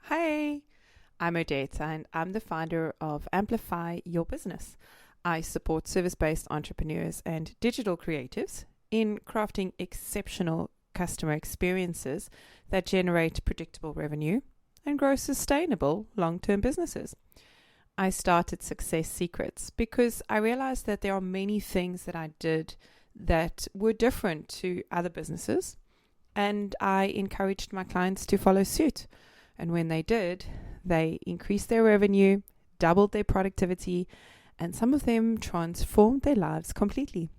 Hey, I'm Odette and I'm the founder of Amplify Your Business. I support service-based entrepreneurs and digital creatives in crafting exceptional customer experiences that generate predictable revenue and grow sustainable long-term businesses. I started Success Secrets because I realized that there are many things that I did that were different to other businesses, and I encouraged my clients to follow suit. And when they did, they increased their revenue, doubled their productivity, and some of them transformed their lives completely.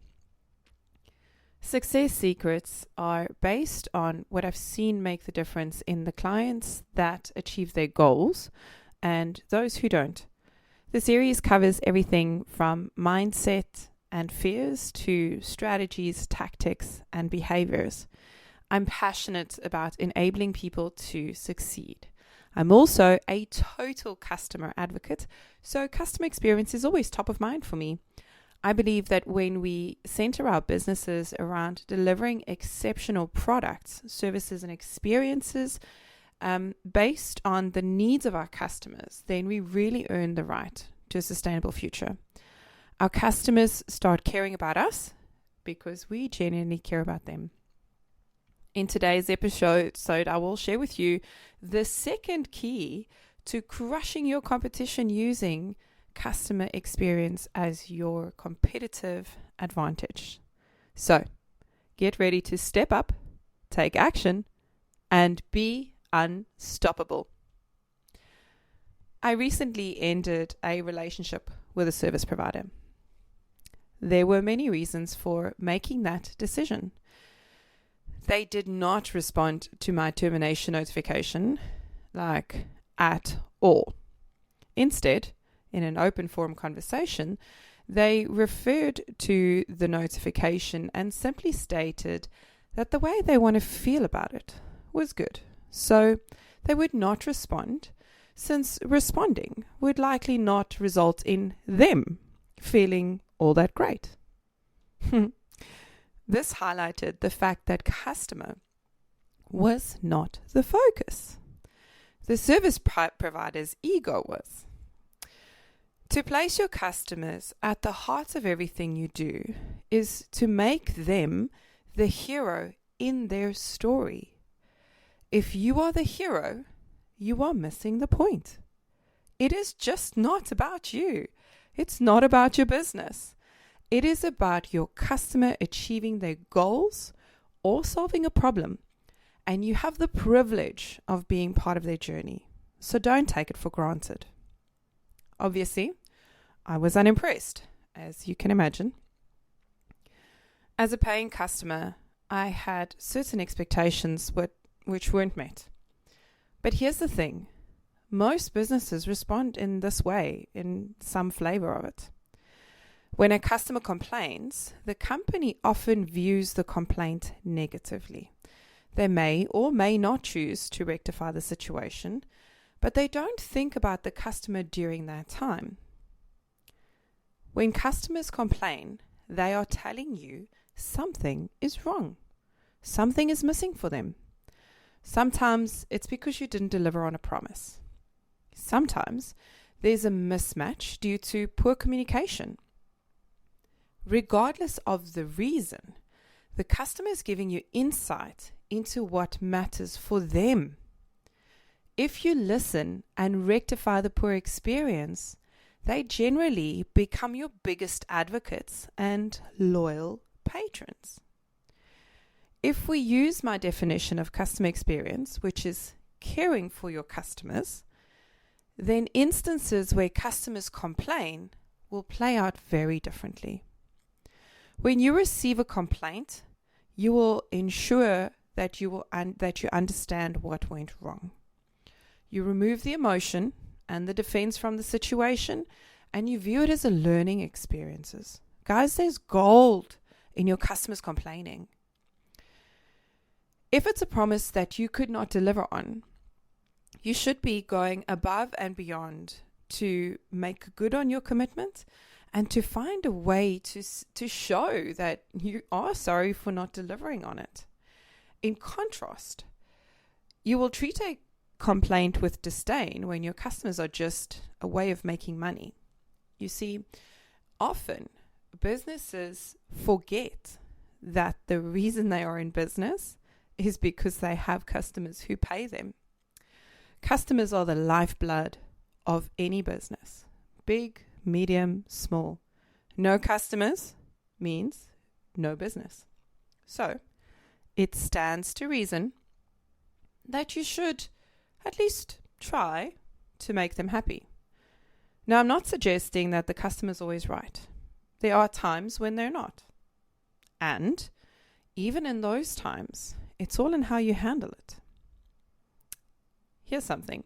Success secrets are based on what I've seen make the difference in the clients that achieve their goals and those who don't. The series covers everything from mindset and fears to strategies, tactics, and behaviors. I'm passionate about enabling people to succeed. I'm also a total customer advocate, so customer experience is always top of mind for me. I believe that when we center our businesses around delivering exceptional products, services, and experiences based on the needs of our customers, then we really earn the right to a sustainable future. Our customers start caring about us because we genuinely care about them. In today's episode, I will share with you the second key to crushing your competition using customer experience as your competitive advantage. So, get ready to step up, take action, and be unstoppable. I recently ended a relationship with a service provider. There were many reasons for making that decision. They did not respond to my termination notification, at all. Instead, in an open forum conversation, they referred to the notification and simply stated that the way they want to feel about it was good. So they would not respond, since responding would likely not result in them feeling all that great. This highlighted the fact that customer was not the focus. The service provider's ego was. To place your customers at the heart of everything you do is to make them the hero in their story. If you are the hero, you are missing the point. It is just not about you. It's not about your business. It is about your customer achieving their goals or solving a problem, and you have the privilege of being part of their journey. So don't take it for granted. Obviously, I was unimpressed, as you can imagine. As a paying customer, I had certain expectations which weren't met. But here's the thing. Most businesses respond in this way, in some flavor of it. When a customer complains, the company often views the complaint negatively. They may or may not choose to rectify the situation, but they don't think about the customer during that time. When customers complain, they are telling you something is wrong. Something is missing for them. Sometimes it's because you didn't deliver on a promise. Sometimes there's a mismatch due to poor communication. Regardless of the reason, the customer is giving you insight into what matters for them. If you listen and rectify the poor experience, they generally become your biggest advocates and loyal patrons. If we use my definition of customer experience, which is caring for your customers, then instances where customers complain will play out very differently. When you receive a complaint, you will ensure that you understand what went wrong. You remove the emotion and the defense from the situation, and you view it as a learning experiences. Guys, there's gold in your customers complaining. If it's a promise that you could not deliver on, you should be going above and beyond to make good on your commitment and to find a way to show that you are sorry for not delivering on it. In contrast, you will treat a complaint with disdain when your customers are just a way of making money. You see, often businesses forget that the reason they are in business is because they have customers who pay them. Customers are the lifeblood of any business, big, medium, small. No customers means no business. So it stands to reason that you should at least try to make them happy. Now, I'm not suggesting that the customer's always right. There are times when they're not. And even in those times, it's all in how you handle it. Here's something.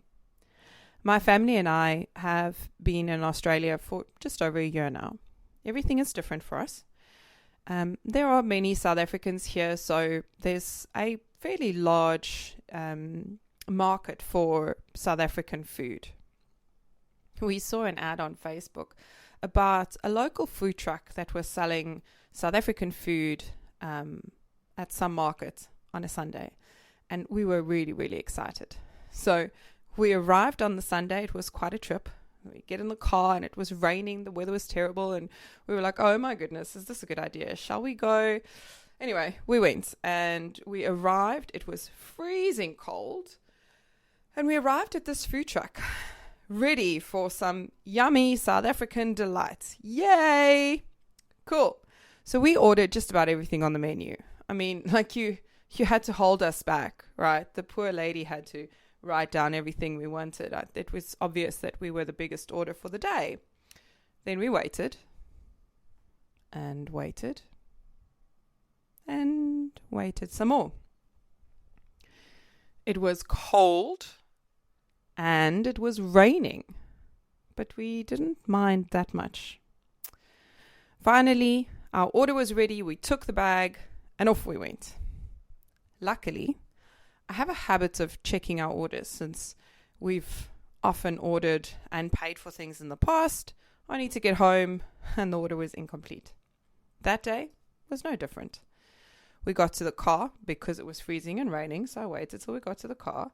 My family and I have been in Australia for just over a year now. Everything is different for us. There are many South Africans here, so there's a fairly large market for South African food. We saw an ad on Facebook about a local food truck that was selling South African food at some market on a Sunday. And we were really, really excited. So we arrived on the Sunday. It was quite a trip. We get in the car and it was raining. The weather was terrible. And we were like, oh my goodness, is this a good idea? Shall we go? Anyway, we went and we arrived. It was freezing cold. And we arrived at this food truck, ready for some yummy South African delights. Yay! Cool. So we ordered just about everything on the menu. I mean, like you had to hold us back, right? The poor lady had to write down everything we wanted. It was obvious that we were the biggest order for the day. Then we waited and waited and waited some more. It was cold and it was raining, but we didn't mind that much. Finally, our order was ready. We took the bag and off we went. Luckily, I have a habit of checking our orders since we've often ordered and paid for things in the past. I need to get home and the order was incomplete. That day was no different. We got to the car because it was freezing and raining, so I waited till we got to the car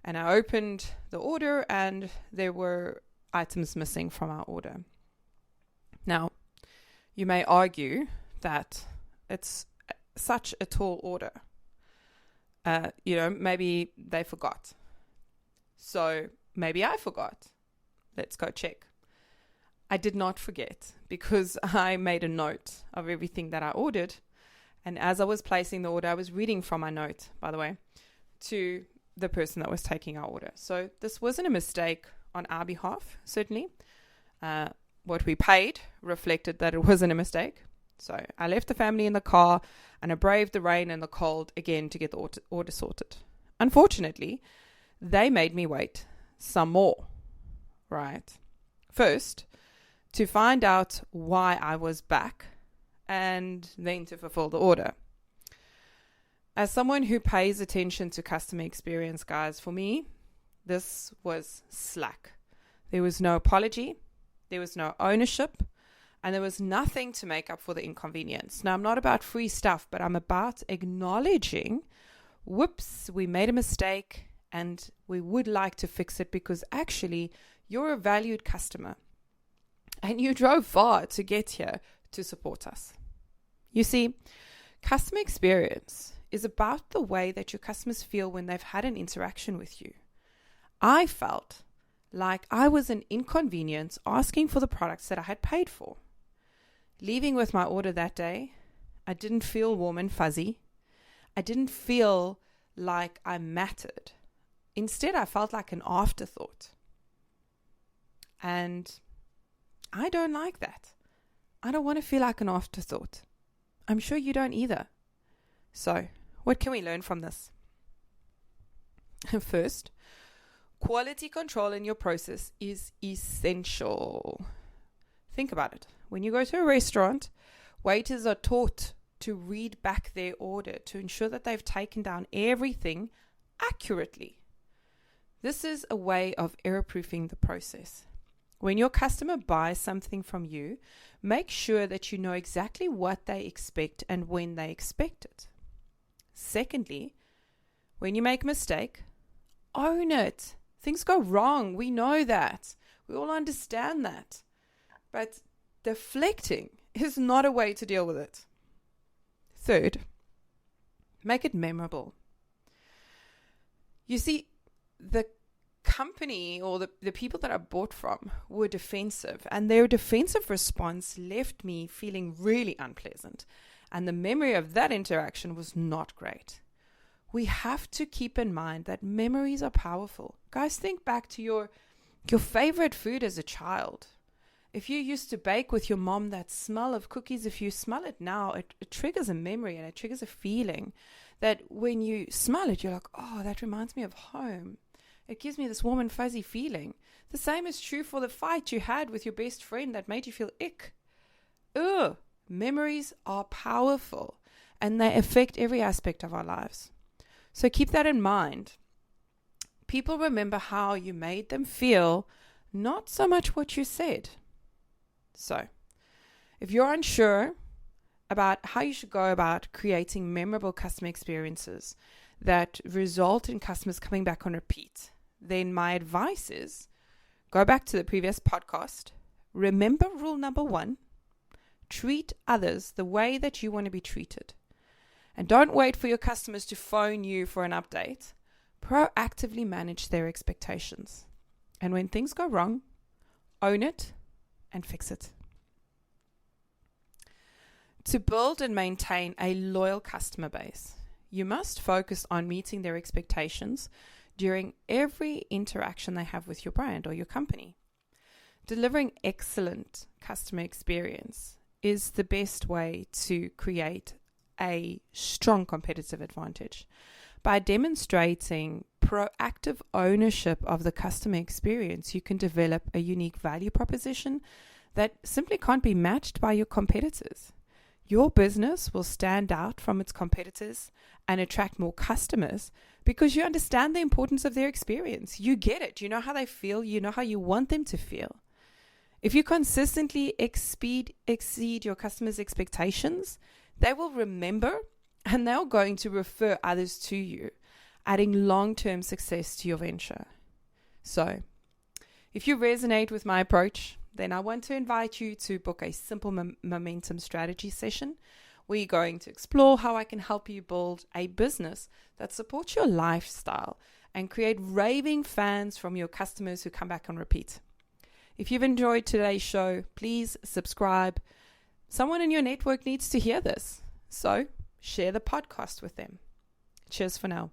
and I opened the order and there were items missing from our order. Now, you may argue that it's such a tall order. Maybe they forgot. So maybe I forgot. Let's go check. I did not forget because I made a note of everything that I ordered. And as I was placing the order, I was reading from my note, by the way, to the person that was taking our order. So this wasn't a mistake on our behalf, certainly. What we paid reflected that it wasn't a mistake. So I left the family in the car and I braved the rain and the cold again to get the order sorted. Unfortunately, they made me wait some more, right? First, to find out why I was back and then to fulfill the order. As someone who pays attention to customer experience, guys, for me, this was slack. There was no apology. There was no ownership. And there was nothing to make up for the inconvenience. Now, I'm not about free stuff, but I'm about acknowledging, whoops, we made a mistake and we would like to fix it because actually you're a valued customer and you drove far to get here to support us. You see, customer experience is about the way that your customers feel when they've had an interaction with you. I felt like I was an inconvenience asking for the products that I had paid for. Leaving with my order that day, I didn't feel warm and fuzzy. I didn't feel like I mattered. Instead, I felt like an afterthought. And I don't like that. I don't want to feel like an afterthought. I'm sure you don't either. So, what can we learn from this? First, quality control in your process is essential. Think about it. When you go to a restaurant, waiters are taught to read back their order to ensure that they've taken down everything accurately. This is a way of error-proofing the process. When your customer buys something from you, make sure that you know exactly what they expect and when they expect it. Secondly, when you make a mistake, Own it. Things go wrong. We know that. We all understand that. But deflecting is not a way to deal with it. Third, make it memorable. You see, the company or the people that I bought from were defensive, and their defensive response left me feeling really unpleasant. And the memory of that interaction was not great. We have to keep in mind that memories are powerful. Guys, think back to your favorite food as a child. If you used to bake with your mom, that smell of cookies, if you smell it now, it triggers a memory and it triggers a feeling that when you smell it, you're like, oh, that reminds me of home. It gives me this warm and fuzzy feeling. The same is true for the fight you had with your best friend that made you feel ick. Ugh. Memories are powerful and they affect every aspect of our lives. So keep that in mind. People remember how you made them feel, not so much what you said. So, if you're unsure about how you should go about creating memorable customer experiences that result in customers coming back on repeat, then my advice is go back to the previous podcast. Remember rule number 1, treat others the way that you want to be treated. And don't wait for your customers to phone you for an update. Proactively manage their expectations. And when things go wrong, own it and fix it. To build and maintain a loyal customer base, you must focus on meeting their expectations during every interaction they have with your brand or your company. Delivering excellent customer experience is the best way to create a strong competitive advantage. By demonstrating proactive ownership of the customer experience, you can develop a unique value proposition that simply can't be matched by your competitors. Your business will stand out from its competitors and attract more customers because you understand the importance of their experience. You get it. You know how they feel. You know how you want them to feel. If you consistently exceed your customers' expectations, they will remember and they're going to refer others to you, adding long-term success to your venture. So, if you resonate with my approach, then I want to invite you to book a simple momentum strategy session where you're going to explore how I can help you build a business that supports your lifestyle and create raving fans from your customers who come back on repeat. If you've enjoyed today's show, please subscribe. Someone in your network needs to hear this, so share the podcast with them. Cheers for now.